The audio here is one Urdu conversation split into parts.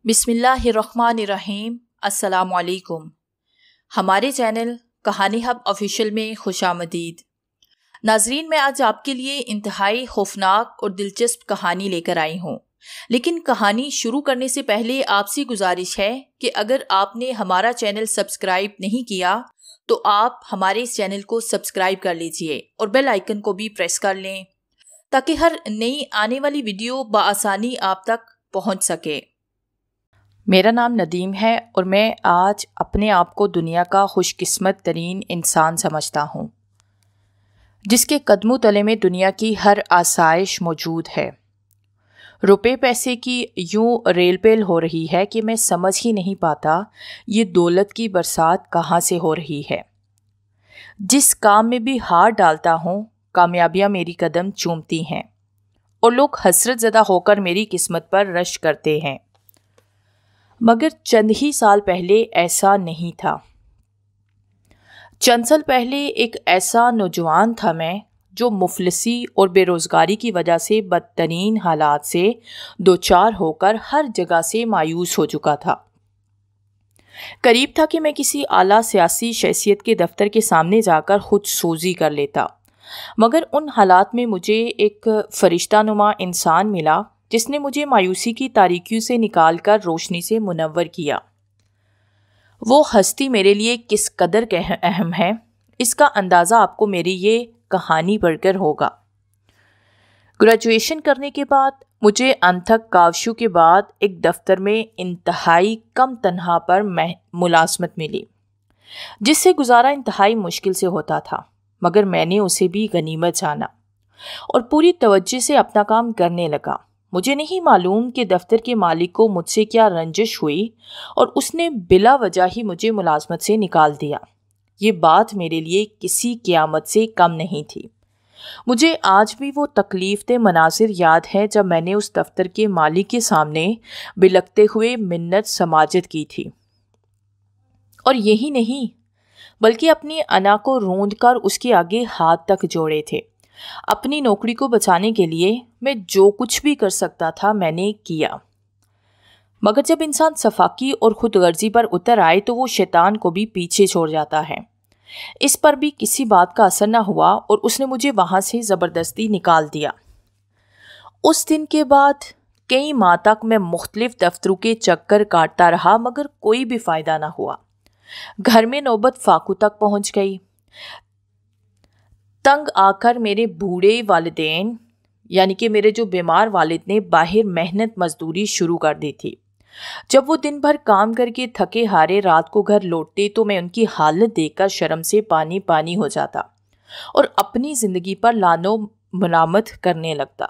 بسم اللہ الرحمن الرحیم۔ السلام علیکم۔ ہمارے چینل کہانی ہب آفیشیل میں خوش آمدید۔ ناظرین، میں آج آپ کے لیے انتہائی خوفناک اور دلچسپ کہانی لے کر آئی ہوں، لیکن کہانی شروع کرنے سے پہلے آپ سے گزارش ہے کہ اگر آپ نے ہمارا چینل سبسکرائب نہیں کیا تو آپ ہمارے اس چینل کو سبسکرائب کر لیجئے اور بیل آئیکن کو بھی پریس کر لیں تاکہ ہر نئی آنے والی ویڈیو بآسانی آپ تک پہنچ سکے۔ میرا نام ندیم ہے اور میں آج اپنے آپ کو دنیا کا خوش قسمت ترین انسان سمجھتا ہوں، جس کے قدموں تلے میں دنیا کی ہر آسائش موجود ہے۔ روپے پیسے کی یوں ریل پیل ہو رہی ہے کہ میں سمجھ ہی نہیں پاتا یہ دولت کی برسات کہاں سے ہو رہی ہے۔ جس کام میں بھی ہاتھ ڈالتا ہوں کامیابیاں میری قدم چومتی ہیں اور لوگ حسرت زدہ ہو کر میری قسمت پر رش کرتے ہیں، مگر چند ہی سال پہلے ایسا نہیں تھا۔ چند سال پہلے ایک ایسا نوجوان تھا میں جو مفلسی اور بے روزگاری کی وجہ سے بدترین حالات سے دوچار ہو کر ہر جگہ سے مایوس ہو چکا تھا۔ قریب تھا کہ میں کسی اعلیٰ سیاسی شخصیت کے دفتر کے سامنے جا کر خود سوزی کر لیتا، مگر ان حالات میں مجھے ایک فرشتہ نما انسان ملا جس نے مجھے مایوسی کی تاریکیوں سے نکال کر روشنی سے منور کیا۔ وہ ہستی میرے لیے کس قدر اہم ہے، اس کا اندازہ آپ کو میری یہ کہانی پڑھ کر ہوگا۔ گریجویشن کرنے کے بعد مجھے انتھک کاوشوں کے بعد ایک دفتر میں انتہائی کم تنخواہ پر ملازمت ملی، جس سے گزارا انتہائی مشکل سے ہوتا تھا، مگر میں نے اسے بھی غنیمت جانا اور پوری توجہ سے اپنا کام کرنے لگا۔ مجھے نہیں معلوم کہ دفتر کے مالک کو مجھ سے کیا رنجش ہوئی اور اس نے بلا وجہ ہی مجھے ملازمت سے نکال دیا۔ یہ بات میرے لیے کسی قیامت سے کم نہیں تھی۔ مجھے آج بھی وہ تکلیف دہ مناظر یاد ہے جب میں نے اس دفتر کے مالک کے سامنے بلکتے ہوئے منت سماجت کی تھی، اور یہی نہیں بلکہ اپنی انا کو روند کر اس کے آگے ہاتھ تک جوڑے تھے۔ اپنی نوکری کو بچانے کے لیے میں جو کچھ بھی کر سکتا تھا میں نے کیا، مگر جب انسان سفاکی اور خود غرضی پر اتر آئے تو وہ شیطان کو بھی پیچھے چھوڑ جاتا ہے۔ اس پر بھی کسی بات کا اثر نہ ہوا اور اس نے مجھے وہاں سے زبردستی نکال دیا۔ اس دن کے بعد کئی ماہ تک میں مختلف دفتروں کے چکر کاٹتا رہا، مگر کوئی بھی فائدہ نہ ہوا۔ گھر میں نوبت فاقوں تک پہنچ گئی۔ تنگ آ کر میرے بوڑھے والدین یعنی کہ میرے جو بیمار والد نے باہر محنت مزدوری شروع کر دی تھی۔ جب وہ دن بھر کام کر کے تھکے ہارے رات کو گھر لوٹتے تو میں ان کی حالت دیکھ کر شرم سے پانی پانی ہو جاتا اور اپنی زندگی پر لعن و ملامت کرنے لگتا۔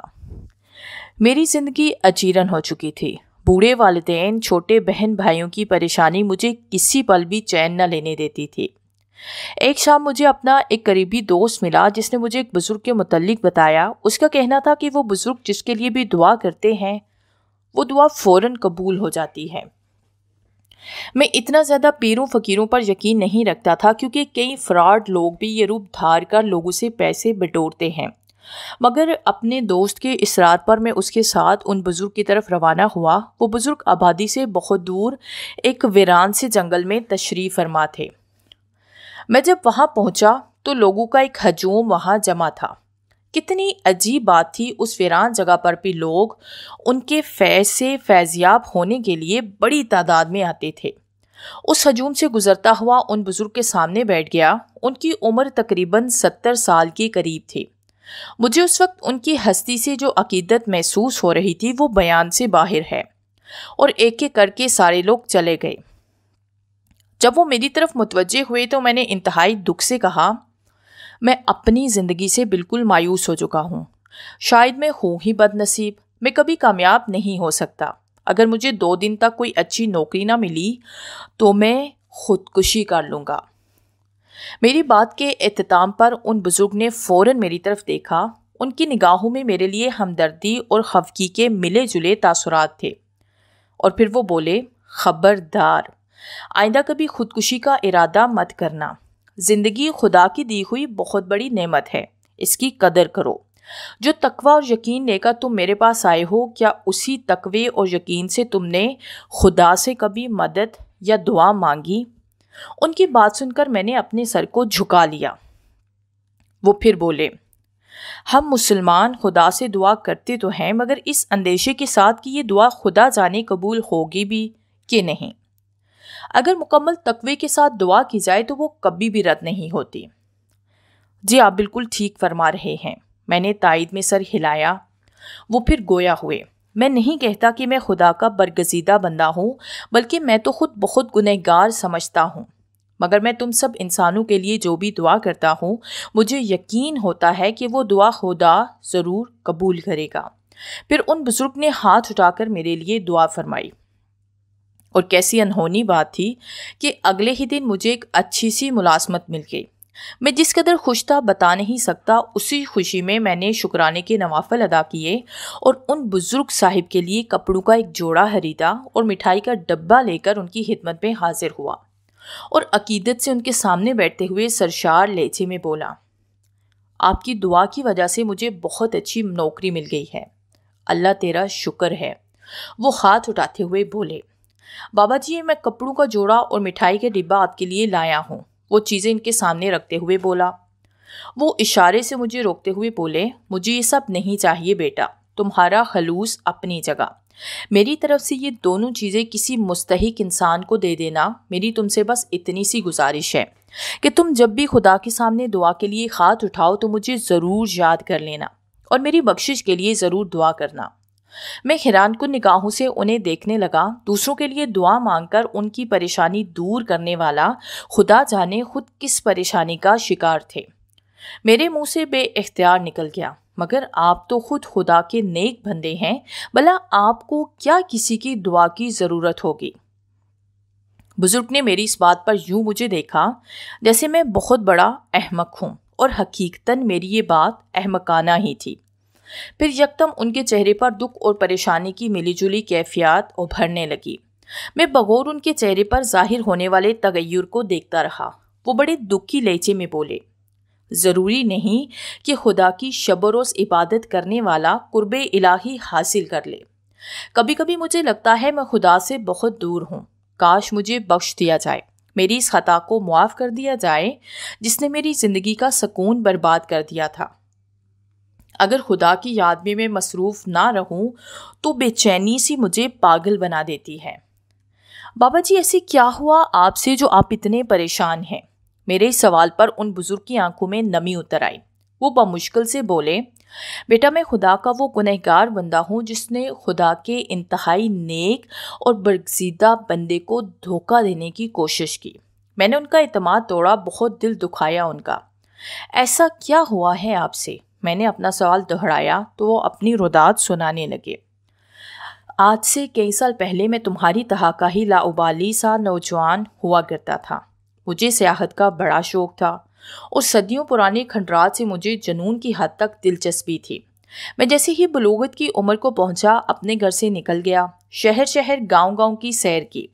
میری زندگی اجیرن ہو چکی تھی۔ بوڑھے والدین، چھوٹے بہن بھائیوں کی پریشانی مجھے کسی پل بھی چین نہ لینے دیتی تھی۔ ایک شام مجھے اپنا ایک قریبی دوست ملا جس نے مجھے ایک بزرگ کے متعلق بتایا۔ اس کا کہنا تھا کہ وہ بزرگ جس کے لیے بھی دعا کرتے ہیں وہ دعا فوراً قبول ہو جاتی ہے۔ میں اتنا زیادہ پیروں فقیروں پر یقین نہیں رکھتا تھا کیونکہ کئی فراڈ لوگ بھی یہ روپ دھار کر لوگوں سے پیسے بٹورتے ہیں، مگر اپنے دوست کے اصرار پر میں اس کے ساتھ ان بزرگ کی طرف روانہ ہوا۔ وہ بزرگ آبادی سے بہت دور ایک ویران سے جنگل میں تشریف فرما تھے۔ میں جب وہاں پہنچا تو لوگوں کا ایک ہجوم وہاں جمع تھا۔ کتنی عجیب بات تھی، اس ویران جگہ پر بھی لوگ ان کے فیض سے فیضیاب ہونے کے لیے بڑی تعداد میں آتے تھے۔ اس ہجوم سے گزرتا ہوا ان بزرگ کے سامنے بیٹھ گیا۔ ان کی عمر تقریباً 70 سال کے قریب تھی۔ مجھے اس وقت ان کی ہستی سے جو عقیدت محسوس ہو رہی تھی وہ بیان سے باہر ہے، اور ایک ایک کر کے سارے لوگ چلے گئے۔ جب وہ میری طرف متوجہ ہوئے تو میں نے انتہائی دکھ سے کہا، میں اپنی زندگی سے بالکل مایوس ہو چکا ہوں۔ شاید میں ہوں ہی بد نصیب، میں کبھی کامیاب نہیں ہو سکتا۔ اگر مجھے 2 دن تک کوئی اچھی نوکری نہ ملی تو میں خودکشی کر لوں گا۔ میری بات کے اختتام پر ان بزرگ نے فوراً میری طرف دیکھا۔ ان کی نگاہوں میں میرے لیے ہمدردی اور خفگی کے ملے جلے تاثرات تھے، اور پھر وہ بولے، خبردار، آئندہ کبھی خودکشی کا ارادہ مت کرنا۔ زندگی خدا کی دی ہوئی بہت بڑی نعمت ہے، اس کی قدر کرو۔ جو تقوی اور یقین لے کر تم میرے پاس آئے ہو، کیا اسی تقوی اور یقین سے تم نے خدا سے کبھی مدد یا دعا مانگی؟ ان کی بات سن کر میں نے اپنے سر کو جھکا لیا۔ وہ پھر بولے، ہم مسلمان خدا سے دعا کرتے تو ہیں، مگر اس اندیشے کے ساتھ کہ یہ دعا خدا جانے قبول ہوگی بھی کہ نہیں۔ اگر مکمل تقوی کے ساتھ دعا کی جائے تو وہ کبھی بھی رد نہیں ہوتی۔ جی آپ بالکل ٹھیک فرما رہے ہیں، میں نے تائید میں سر ہلایا۔ وہ پھر گویا ہوئے، میں نہیں کہتا کہ میں خدا کا برگزیدہ بندہ ہوں، بلکہ میں تو خود بہت گنہگار سمجھتا ہوں، مگر میں تم سب انسانوں کے لیے جو بھی دعا کرتا ہوں، مجھے یقین ہوتا ہے کہ وہ دعا خدا ضرور قبول کرے گا۔ پھر ان بزرگ نے ہاتھ اٹھا کر میرے لیے دعا فرمائی، اور کیسی انہونی بات تھی کہ اگلے ہی دن مجھے ایک اچھی سی ملازمت مل گئی۔ میں جس قدر خوش تھا بتا نہیں سکتا۔ اسی خوشی میں میں نے شکرانے کے نوافل ادا کیے اور ان بزرگ صاحب کے لیے کپڑوں کا ایک جوڑا خریدا اور مٹھائی کا ڈبہ لے کر ان کی خدمت میں حاضر ہوا، اور عقیدت سے ان کے سامنے بیٹھتے ہوئے سرشار لہجے میں بولا، آپ کی دعا کی وجہ سے مجھے بہت اچھی نوکری مل گئی ہے، اللہ تیرا شکر ہے۔ وہ ہاتھ اٹھاتے ہوئے بولے، بابا جی میں کپڑوں کا جوڑا اور مٹھائی کا ڈبہ آپ کے لیے لایا ہوں۔ وہ چیزیں ان کے سامنے رکھتے ہوئے بولا۔ وہ اشارے سے مجھے روکتے ہوئے بولے، مجھے یہ سب نہیں چاہیے بیٹا، تمہارا خلوص اپنی جگہ، میری طرف سے یہ دونوں چیزیں کسی مستحق انسان کو دے دینا۔ میری تم سے بس اتنی سی گزارش ہے کہ تم جب بھی خدا کے سامنے دعا کے لیے ہاتھ اٹھاؤ تو مجھے ضرور یاد کر لینا اور میری بخشش کے لیے ضرور دعا کرنا۔ میں حیران کن نگاہوں سے انہیں دیکھنے لگا۔ دوسروں کے لیے دعا مانگ کر ان کی پریشانی دور کرنے والا خدا جانے خود کس پریشانی کا شکار تھے۔ میرے منہ سے بے اختیار نکل گیا، مگر آپ تو خود خدا کے نیک بندے ہیں، بھلا آپ کو کیا کسی کی دعا کی ضرورت ہوگی؟ بزرگ نے میری اس بات پر یوں مجھے دیکھا جیسے میں بہت بڑا احمق ہوں، اور حقیقتاً میری یہ بات احمقانہ ہی تھی۔ پھر یکدم ان کے چہرے پر دکھ اور پریشانی کی ملی جلی کیفیات ابھرنے لگی۔ میں بغور ان کے چہرے پر ظاہر ہونے والے تغیر کو دیکھتا رہا۔ وہ بڑے دکھی لہجے میں بولے، ضروری نہیں کہ خدا کی شب و روز عبادت کرنے والا قرب الہی حاصل کر لے۔ کبھی کبھی مجھے لگتا ہے میں خدا سے بہت دور ہوں، کاش مجھے بخش دیا جائے، میری اس خطا کو معاف کر دیا جائے جس نے میری زندگی کا سکون برباد کر دیا تھا۔ اگر خدا کی یاد میں مصروف نہ رہوں تو بے چینی سی مجھے پاگل بنا دیتی ہے۔ بابا جی ایسے کیا ہوا آپ سے جو آپ اتنے پریشان ہیں؟ میرے اس سوال پر ان بزرگ کی آنکھوں میں نمی اتر آئی۔ وہ بمشکل سے بولے، بیٹا میں خدا کا وہ گنہگار بندہ ہوں جس نے خدا کے انتہائی نیک اور برگزیدہ بندے کو دھوکہ دینے کی کوشش کی۔ میں نے ان کا اعتماد توڑا، بہت دل دکھایا ان کا۔ ایسا کیا ہوا ہے آپ سے؟ میں نے اپنا سوال دہرایا تو وہ اپنی رداد سنانے لگے۔ آج سے کئی سال پہلے میں تمہاری طرح کا ہی لاابالی سا نوجوان ہوا کرتا تھا۔ مجھے سیاحت کا بڑا شوق تھا اور صدیوں پرانے کھنڈرات سے مجھے جنون کی حد تک دلچسپی تھی۔ میں جیسے ہی بلوغت کی عمر کو پہنچا اپنے گھر سے نکل گیا، شہر شہر گاؤں گاؤں کی سیر کی،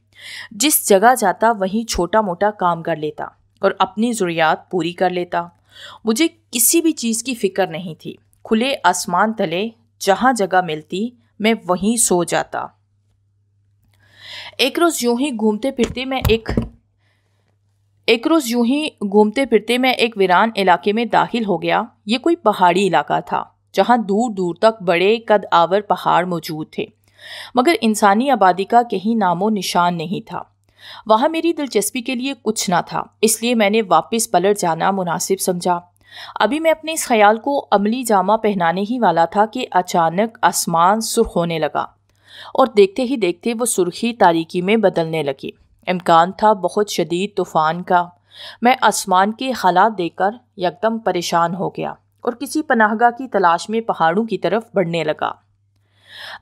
جس جگہ جاتا وہیں چھوٹا موٹا کام کر لیتا اور اپنی ضروریات پوری کر لیتا۔ مجھے کسی بھی چیز کی فکر نہیں تھی۔ کھلے آسمان تلے جہاں جگہ ملتی میں وہیں سو جاتا۔ ایک روز یوں ہی گھومتے پھرتے میں ایک ویران علاقے میں داخل ہو گیا۔ یہ کوئی پہاڑی علاقہ تھا جہاں دور دور تک بڑے قد آور پہاڑ موجود تھے، مگر انسانی آبادی کا کہیں نام و نشان نہیں تھا۔ وہاں میری دلچسپی کے لیے کچھ نہ تھا، اس لیے میں نے واپس پلٹ جانا مناسب سمجھا۔ ابھی میں اپنے اس خیال کو عملی جامہ پہنانے ہی والا تھا کہ اچانک آسمان سرخ ہونے لگا اور دیکھتے ہی دیکھتے وہ سرخی تاریکی میں بدلنے لگی۔ امکان تھا بہت شدید طوفان کا۔ میں آسمان کے حالات دیکھ کر یکدم پریشان ہو گیا اور کسی پناہ گاہ کی تلاش میں پہاڑوں کی طرف بڑھنے لگا۔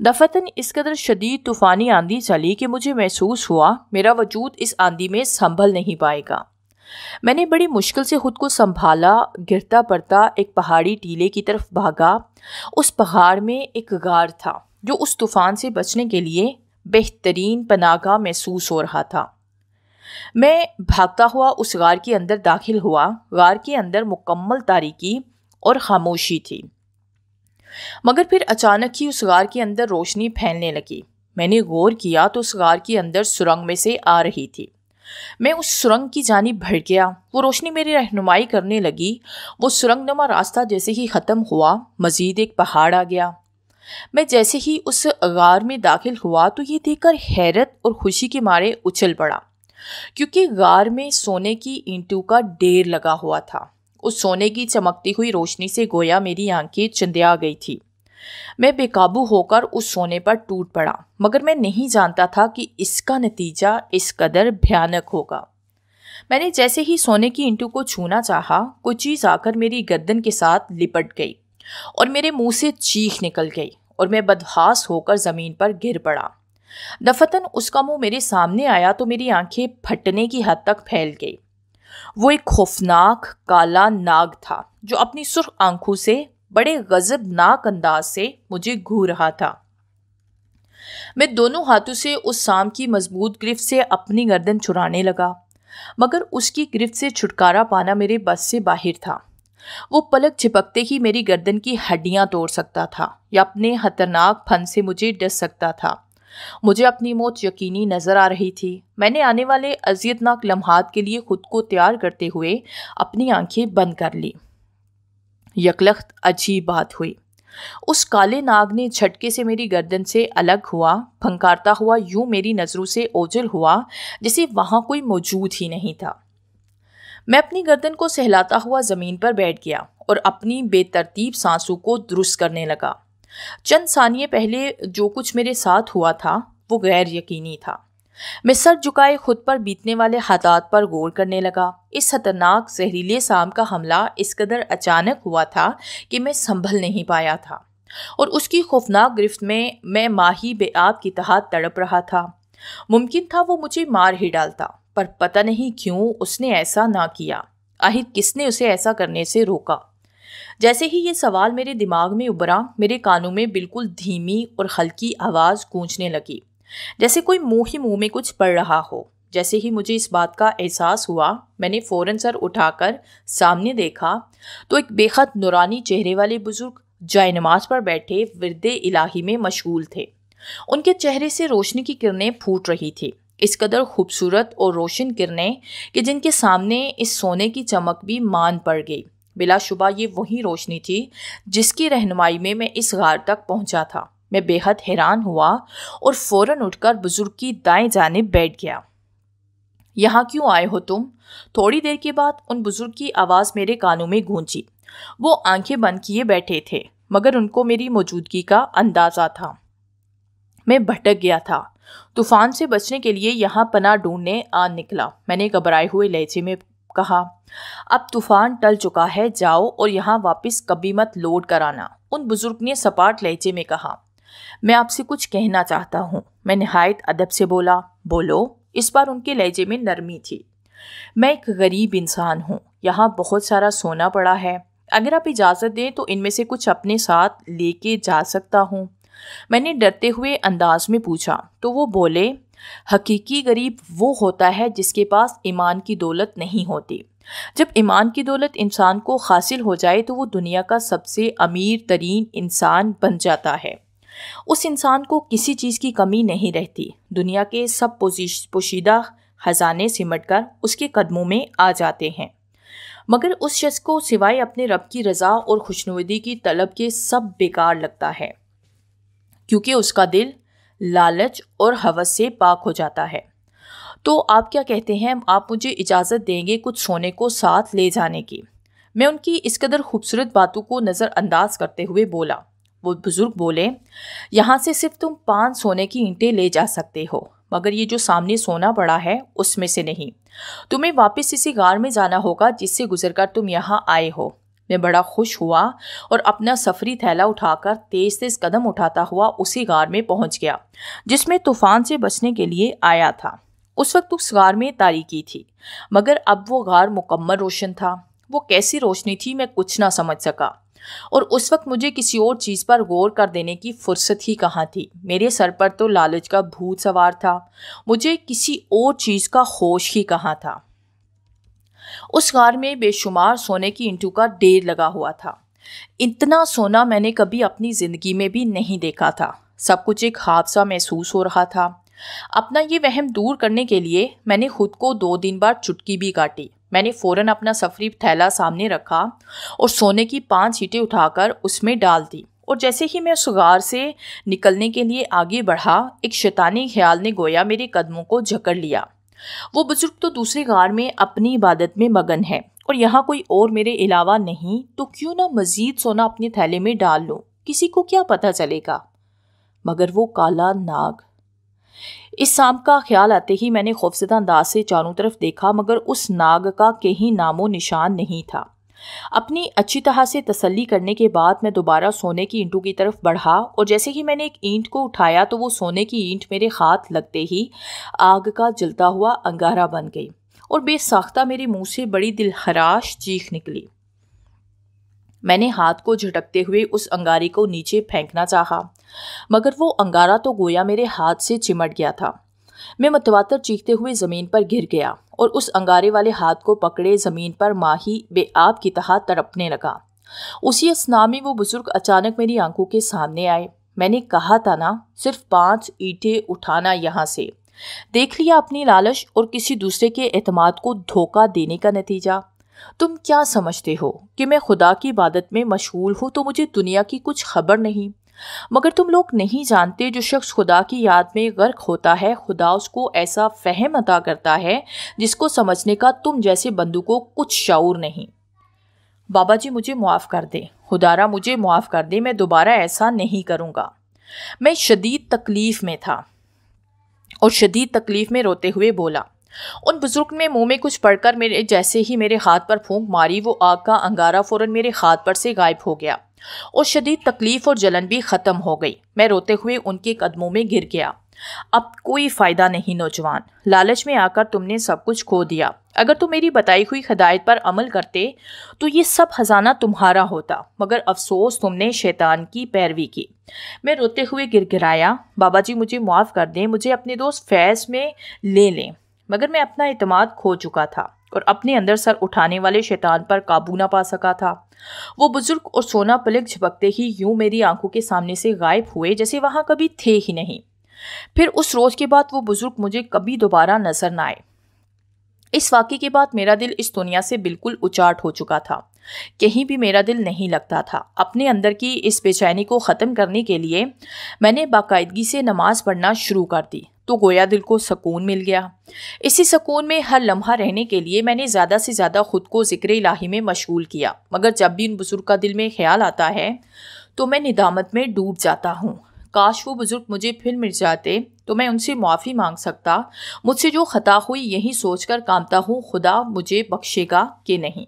دفعتاً اس قدر شدید طوفانی آندھی چلی کہ مجھے محسوس ہوا میرا وجود اس آندھی میں سنبھل نہیں پائے گا۔ میں نے بڑی مشکل سے خود کو سنبھالا، گرتا پڑتا ایک پہاڑی ٹیلے کی طرف بھاگا۔ اس پہاڑ میں ایک غار تھا جو اس طوفان سے بچنے کے لیے بہترین پناہ گاہ محسوس ہو رہا تھا۔ میں بھاگتا ہوا اس غار کے اندر داخل ہوا۔ غار کے اندر مکمل تاریکی اور خاموشی تھی۔ مگر پھر اچانک ہی اس غار کے اندر روشنی پھیلنے لگی۔ میں نے غور کیا تو اس غار کے اندر سرنگ میں سے آ رہی تھی۔ میں اس سرنگ کی جانب بڑھ گیا۔ وہ روشنی میری رہنمائی کرنے لگی۔ وہ سرنگ نما راستہ جیسے ہی ختم ہوا، مزید ایک پہاڑ آ گیا۔ میں جیسے ہی اس غار میں داخل ہوا تو یہ دیکھ کر حیرت اور خوشی کے مارے اچھل پڑا، کیونکہ غار میں سونے کی اینٹوں کا ڈھیر لگا ہوا تھا۔ اس سونے کی چمکتی ہوئی روشنی سے گویا میری آنکھیں چندیا گئی تھی۔ میں بے قابو ہو کر اس سونے پر ٹوٹ پڑا، مگر میں نہیں جانتا تھا کہ اس کا نتیجہ اس قدر بھیانک ہوگا۔ میں نے جیسے ہی سونے کی اینٹوں کو چھونا چاہا، کوئی چیز آ کر میری گردن کے ساتھ لپٹ گئی اور میرے منہ سے چیخ نکل گئی اور میں بدحواس ہو کر زمین پر گر پڑا۔ دفتن اس کا منہ میرے سامنے آیا تو میری آنکھیں پھٹنے کی حد تک پھیل گئی۔ وہ ایک خوفناک کالا ناگ تھا جو اپنی سرخ آنکھوں سے بڑے غضبناک انداز سے مجھے گھور رہا تھا۔ میں دونوں ہاتھوں سے اس سام کی مضبوط گرفت سے اپنی گردن چھڑانے لگا، مگر اس کی گرفت سے چھٹکارا پانا میرے بس سے باہر تھا۔ وہ پلک جھپکتے ہی میری گردن کی ہڈیاں توڑ سکتا تھا یا اپنے خطرناک پھن سے مجھے ڈس سکتا تھا۔ مجھے اپنی موت یقینی نظر آ رہی تھی۔ میں نے آنے والے اذیتناک لمحات کے لیے خود کو تیار کرتے ہوئے اپنی آنکھیں بند کر لی۔ یکلخت عجیب بات ہوئی۔ اس کالے ناگ نے جھٹکے سے میری گردن سے الگ ہوا، پھنکارتا ہوا یوں میری نظروں سے اوجھل ہوا جیسے وہاں کوئی موجود ہی نہیں تھا۔ میں اپنی گردن کو سہلاتا ہوا زمین پر بیٹھ گیا اور اپنی بے ترتیب سانسوں کو درست کرنے لگا۔ چند ثانیے پہلے جو کچھ میرے ساتھ ہوا تھا وہ غیر یقینی تھا۔ میں سر جھکائے خود پر بیتنے والے حالات پر غور کرنے لگا۔ اس خطرناک زہریلے سام کا حملہ اس قدر اچانک ہوا تھا کہ میں سنبھل نہیں پایا تھا، اور اس کی خوفناک گرفت میں ماہی بے آب کی طرح تڑپ رہا تھا۔ ممکن تھا وہ مجھے مار ہی ڈالتا، پر پتہ نہیں کیوں اس نے ایسا نہ کیا۔ آخر کس نے اسے ایسا کرنے سے روکا؟ جیسے ہی یہ سوال میرے دماغ میں ابھرا، میرے کانوں میں بالکل دھیمی اور ہلکی آواز گونجنے لگی، جیسے کوئی منہ ہی منہ میں کچھ پڑھ رہا ہو۔ جیسے ہی مجھے اس بات کا احساس ہوا، میں نے فوراً سر اٹھا کر سامنے دیکھا تو ایک بے حد نورانی چہرے والے بزرگ جائے نماز پر بیٹھے ورد الہی میں مشغول تھے۔ ان کے چہرے سے روشنی کی کرنیں پھوٹ رہی تھی، اس قدر خوبصورت اور روشن کرنیں کہ جن کے سامنے اس سونے کی چمک بھی مان پڑ گئی۔ بلا شبہ یہ وہی روشنی تھی جس کی رہنمائی میں اس غار تک پہنچا تھا۔ میں بے حد حیران ہوا اور فوراً اٹھ کر بزرگ کی دائیں جانب بیٹھ گیا۔ یہاں کیوں آئے ہو تم؟ تھوڑی دیر کے بعد ان بزرگ کی آواز میرے کانوں میں گونجی۔ وہ آنکھیں بند کیے بیٹھے تھے، مگر ان کو میری موجودگی کا اندازہ تھا۔ میں بھٹک گیا تھا۔ طوفان سے بچنے کے لیے یہاں پناہ ڈھونڈنے آ نکلا، میں نے گھبرائے ہوئے لہجے میں کہا۔ اب طوفان ٹل چکا ہے، جاؤ اور یہاں واپس کبھی مت لوٹ کر آنا، ان بزرگ نے سپاٹ لہجے میں کہا۔ میں آپ سے کچھ کہنا چاہتا ہوں، میں نہایت ادب سے بولا۔ بولو۔ اس بار ان کے لہجے میں نرمی تھی۔ میں ایک غریب انسان ہوں، یہاں بہت سارا سونا پڑا ہے، اگر آپ اجازت دیں تو ان میں سے کچھ اپنے ساتھ لے کے جا سکتا ہوں، میں نے ڈرتے ہوئے انداز میں پوچھا۔ تو وہ بولے، حقیقی غریب وہ ہوتا ہے جس کے پاس ایمان کی دولت نہیں ہوتی۔ جب ایمان کی دولت انسان کو حاصل ہو جائے تو وہ دنیا کا سب سے امیر ترین انسان بن جاتا ہے۔ اس انسان کو کسی چیز کی کمی نہیں رہتی، دنیا کے سب پوشیدہ خزانے سمٹ کر اس کے قدموں میں آ جاتے ہیں، مگر اس شخص کو سوائے اپنے رب کی رضا اور خوشنودی کی طلب کے سب بیکار لگتا ہے، کیونکہ اس کا دل لالچ اور ہوس سے پاک ہو جاتا ہے۔ تو آپ کیا کہتے ہیں، آپ مجھے اجازت دیں گے کچھ سونے کو ساتھ لے جانے کی؟ میں ان کی اس قدر خوبصورت باتوں کو نظر انداز کرتے ہوئے بولا۔ وہ بزرگ بولے، یہاں سے صرف تم 5 سونے کی اینٹیں لے جا سکتے ہو، مگر یہ جو سامنے سونا پڑا ہے اس میں سے نہیں۔ تمہیں واپس اسی غار میں جانا ہوگا جس سے گزر کر تم یہاں آئے ہو۔ میں بڑا خوش ہوا اور اپنا سفری تھیلا اٹھا کر تیز تیز قدم اٹھاتا ہوا اسی غار میں پہنچ گیا جس میں طوفان سے بچنے کے لیے آیا تھا۔ اس وقت اس غار میں تاریکی تھی، مگر اب وہ غار مکمل روشن تھا۔ وہ کیسی روشنی تھی میں کچھ نہ سمجھ سکا، اور اس وقت مجھے کسی اور چیز پر غور کر دینے کی فرصت ہی کہاں تھی۔ میرے سر پر تو لالچ کا بھوت سوار تھا، مجھے کسی اور چیز کا ہوش ہی کہاں تھا۔ اس غار میں بے شمار سونے کی اینٹوں کا ڈھیر لگا ہوا تھا۔ اتنا سونا میں نے کبھی اپنی زندگی میں بھی نہیں دیکھا تھا۔ سب کچھ ایک خواب سا محسوس ہو رہا تھا۔ اپنا یہ وہم دور کرنے کے لیے میں نے خود کو 2 دن بعد چٹکی بھی کاٹی۔ میں نے فوراً اپنا سفری تھیلا سامنے رکھا اور سونے کی 5 اینٹیں اٹھا کر اس میں ڈال دی، اور جیسے ہی میں اس غار سے نکلنے کے لیے آگے بڑھا، ایک شیطانی خیال نے گویا میرے قدموں کو جکڑ لیا۔ وہ بزرگ تو دوسرے غار میں اپنی عبادت میں مگن ہے، اور یہاں کوئی اور میرے علاوہ نہیں، تو کیوں نہ مزید سونا اپنے تھیلے میں ڈال لوں، کسی کو کیا پتہ چلے گا۔ مگر وہ کالا ناگ، اس سانپ کا خیال آتے ہی میں نے خوفزدہ انداز سے چاروں طرف دیکھا، مگر اس ناگ کا کہیں نام و نشان نہیں تھا۔ اپنی اچھی طرح سے تسلی کرنے کے بعد میں دوبارہ سونے کی اینٹوں کی طرف بڑھا، اور جیسے ہی میں نے ایک اینٹ کو اٹھایا تو وہ سونے کی اینٹ میرے ہاتھ لگتے ہی آگ کا جلتا ہوا انگارہ بن گئی، اور بے ساختہ میرے منہ سے بڑی دلخراش چیخ نکلی۔ میں نے ہاتھ کو جھٹکتے ہوئے اس انگارے کو نیچے پھینکنا چاہا، مگر وہ انگارہ تو گویا میرے ہاتھ سے چمٹ گیا تھا۔ میں متواتر چیختے ہوئے زمین پر گر گیا، اور اس انگارے والے ہاتھ کو پکڑے زمین پر ماہی بے آب کی طرح تڑپنے لگا۔ اسی اثنا میں وہ بزرگ اچانک میری آنکھوں کے سامنے آئے۔ میں نے کہا تھا نا، صرف 5 اینٹیں اٹھانا یہاں سے۔ دیکھ لیا اپنی لالچ اور کسی دوسرے کے اعتماد کو دھوکہ دینے کا نتیجہ۔ تم کیا سمجھتے ہو کہ میں خدا کی عبادت میں مشغول ہوں تو مجھے دنیا کی کچھ خبر نہیں؟ مگر تم لوگ نہیں جانتے، جو شخص خدا کی یاد میں غرق ہوتا ہے، خدا اس کو ایسا فہم عطا کرتا ہے جس کو سمجھنے کا تم جیسے بندوں کو کچھ شعور نہیں۔ بابا جی مجھے معاف کر دیں، خدارا مجھے معاف کر دیں، میں دوبارہ ایسا نہیں کروں گا۔ میں شدید تکلیف میں تھا اور شدید تکلیف میں روتے ہوئے بولا۔ ان بزرگ نے منہ میں کچھ پڑھ کر میرے جیسے ہی میرے ہاتھ پر پھونک ماری، وہ آگ کا انگارہ فوراً میرے ہاتھ پر سے غائب ہو گیا، اور شدید تکلیف اور جلن بھی ختم ہو گئی۔ میں روتے ہوئے ان کے قدموں میں گر گیا۔ اب کوئی فائدہ نہیں نوجوان، لالچ میں آ کر تم نے سب کچھ کھو دیا۔ اگر تم میری بتائی ہوئی ہدایت پر عمل کرتے تو یہ سب خزانہ تمہارا ہوتا، مگر افسوس تم نے شیطان کی پیروی کی۔ میں روتے ہوئے گر گرایا، بابا جی مجھے معاف کر دیں، مجھے اپنے دوست فیض میں لے لیں۔ مگر میں اپنا اعتماد کھو چکا تھا اور اپنے اندر سر اٹھانے والے شیطان پر قابو نہ پا سکا تھا۔ وہ بزرگ اور سونا پلک جھپکتے ہی یوں میری آنکھوں کے سامنے سے غائب ہوئے جیسے وہاں کبھی تھے ہی نہیں۔ پھر اس روز کے بعد وہ بزرگ مجھے کبھی دوبارہ نظر نہ آئے۔ اس واقعے کے بعد میرا دل اس دنیا سے بالکل اچاٹ ہو چکا تھا، کہیں بھی میرا دل نہیں لگتا تھا۔ اپنے اندر کی اس بے چینی کو ختم کرنے کے لیے میں نے باقاعدگی سے نماز پڑھنا شروع کر دی، تو گویا دل کو سکون مل گیا۔ اسی سکون میں ہر لمحہ رہنے کے لیے میں نے زیادہ سے زیادہ خود کو ذکر الہی میں مشغول کیا، مگر جب بھی ان بزرگ کا دل میں خیال آتا ہے تو میں ندامت میں ڈوب جاتا ہوں۔ کاش وہ بزرگ مجھے پھر مل جاتے تو میں ان سے معافی مانگ سکتا۔ مجھ سے جو خطا ہوئی یہی سوچ کر کانپتا ہوں خدا مجھے بخشے گا کہ نہیں۔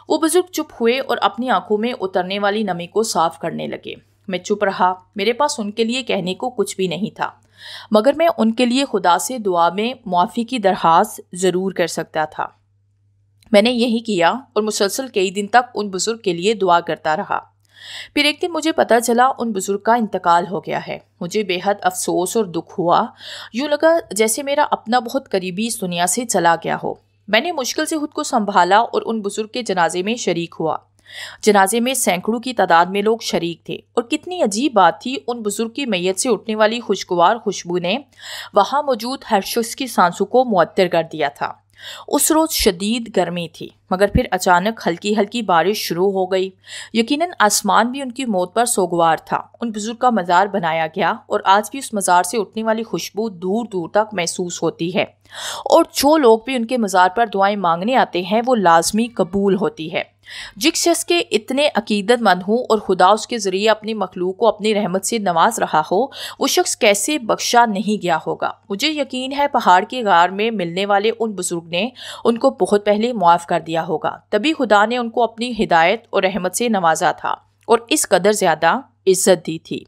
وہ بزرگ چپ ہوئے اور اپنی آنکھوں میں اترنے والی نمی کو صاف کرنے لگے۔ میں چپ رہا، میرے پاس ان کے لیے کہنے کو کچھ بھی نہیں تھا، مگر میں ان کے لیے خدا سے دعا میں معافی کی درخواست ضرور کر سکتا تھا۔ میں نے یہی کیا اور مسلسل کئی دن تک ان بزرگ کے لیے دعا کرتا رہا۔ پھر ایک دن مجھے پتہ چلا ان بزرگ کا انتقال ہو گیا ہے۔ مجھے بے حد افسوس اور دکھ ہوا، یوں لگا جیسے میرا اپنا بہت قریبی اس دنیا سے چلا گیا ہو۔ میں نے مشکل سے خود کو سنبھالا اور ان بزرگ کے جنازے میں شریک ہوا۔ جنازے میں سینکڑوں کی تعداد میں لوگ شریک تھے، اور کتنی عجیب بات تھی، ان بزرگ کی میت سے اٹھنے والی خوشگوار خوشبو نے وہاں موجود ہر شخص کی سانسوں کو معطر کر دیا تھا۔ اس روز شدید گرمی تھی، مگر پھر اچانک ہلکی ہلکی بارش شروع ہو گئی۔ یقیناً آسمان بھی ان کی موت پر سوگوار تھا۔ ان بزرگ کا مزار بنایا گیا، اور آج بھی اس مزار سے اٹھنے والی خوشبو دور دور تک محسوس ہوتی ہے، اور جو لوگ بھی ان کے مزار پر دعائیں مانگنے آتے ہیں وہ لازمی قبول ہوتی ہے۔ جس شخص کے اتنے عقیدت مند ہوں اور خدا اس کے ذریعے اپنی مخلوق کو اپنی رحمت سے نواز رہا ہو، وہ شخص کیسے بخشا نہیں گیا ہوگا۔ مجھے یقین ہے پہاڑ کے غار میں ملنے والے ان بزرگ نے ان کو بہت پہلے معاف کر دیا ہوگا، تبھی خدا نے ان کو اپنی ہدایت اور رحمت سے نوازا تھا اور اس قدر زیادہ عزت دی تھی۔